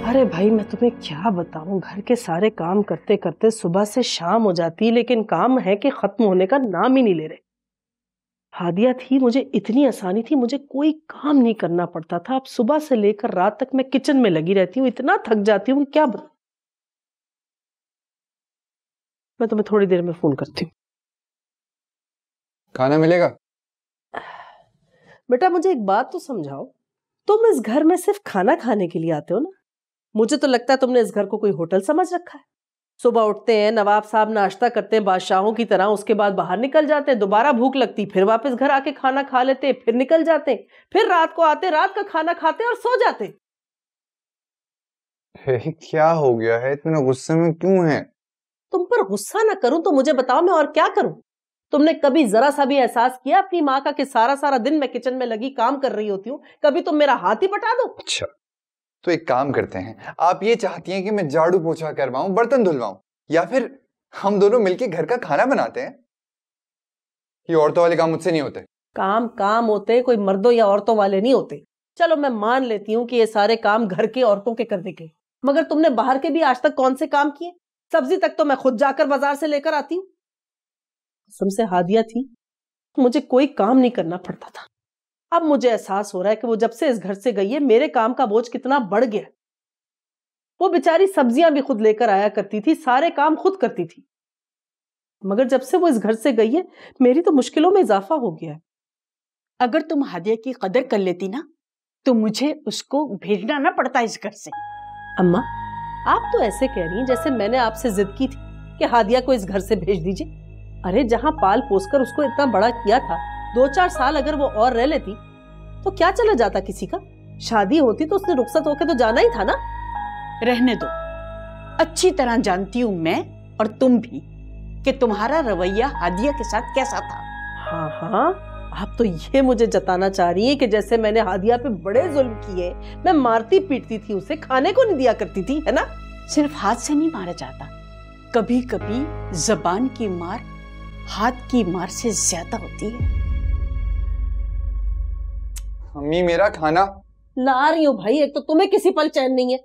अरे भाई मैं तुम्हें क्या बताऊं, घर के सारे काम करते करते सुबह से शाम हो जाती, लेकिन काम है कि खत्म होने का नाम ही नहीं ले रहे। हादिया थी, मुझे इतनी आसानी थी, मुझे कोई काम नहीं करना पड़ता था। अब सुबह से लेकर रात तक मैं किचन में लगी रहती हूँ, इतना थक जाती हूँ क्या बताऊं। मैं तुम्हें थोड़ी देर में फोन करती हूँ। खाना मिलेगा? बेटा मुझे एक बात तो समझाओ, तुम इस घर में सिर्फ खाना खाने के लिए आते हो ना? मुझे तो लगता है तुमने इस घर को कोई होटल समझ रखा है। सुबह उठते हैं, नवाब साहब नाश्ता करते हैं बादशाहों की तरह, उसके बाद बाहर निकल जाते हैं, दोबारा भूख लगती फिर वापस घर आके खाना खा लेते, फिर निकल जाते, फिर रात को आते, रात का खाना खाते और सो जाते। क्या हो गया है, इतना गुस्से में क्यों है? तुम पर गुस्सा ना करूं तो मुझे बताओ मैं और क्या करूं? तुमने कभी जरा सा भी एहसास किया अपनी माँ का कि सारा सारा दिन मैं किचन में लगी काम कर रही होती हूँ? कभी तुम मेरा हाथ ही बटा दो? अच्छा तो एक काम करते हैं, आप ये चाहती हैं कि मैं झाड़ू पोछा करवाऊं, बर्तन धुलवाऊं, या फिर हम दोनों मिलके घर का खाना बनाते हैं? ये औरतों वाले काम मुझसे नहीं होते। काम काम होते, कोई मर्दों या औरतों वाले नहीं होते। चलो मैं मान लेती हूँ कि ये सारे काम घर की औरतों के करने के, मगर तुमने बाहर के भी आज तक कौन से काम किए? सब्जी तक तो मैं खुद जाकर बाजार से लेकर आती हूँ। तुमसे हादिया थी, मुझे कोई काम नहीं करना पड़ता था। अब मुझे एहसास हो रहा है कि वो जब से इस घर से गई है मेरे काम का बोझ कितना बढ़ गया। वो बेचारी सब्जियां भी खुद लेकर आया करती थी, सारे काम खुद करती थी, मगर जब से वो इस घर से गई है मेरी तो मुश्किलों में इजाफा हो गया है। अगर तुम हादिया की कदर कर लेती ना तो मुझे उसको भेजना ना पड़ता इस घर से। अम्मा आप तो ऐसे कह रही हैं जैसे मैंने आपसे जिद की थी कि हादिया को इस घर से भेज दीजिए। अरे जहां पाल पोसकर उसको इतना बड़ा किया था, 2-4 साल अगर वो और रह लेती तो क्या चला जाता किसी का? शादी होती तो उसने रुखसत होकर तो जाना ही था ना। रहने दो, अच्छी तरह जानती हूँ मैं और तुम भी कि तुम्हारा रवैया हादिया के साथ कैसा था। हाँ हाँ, आप तो ये मुझे जताना चाह रही हैं कि जैसे मैंने हादिया पे बड़े जुल्म किए, मैं मारती पीटती थी, उसे खाने को नहीं दिया करती थी, है ना? सिर्फ हाथ से नहीं मारा जाता, कभी कभी जबान की मार हाथ की मार से ज्यादा होती है। अम्मी मेरा खाना। ला रही हूँ भाई, एक तो तुम्हें किसी पल चैन नहीं है।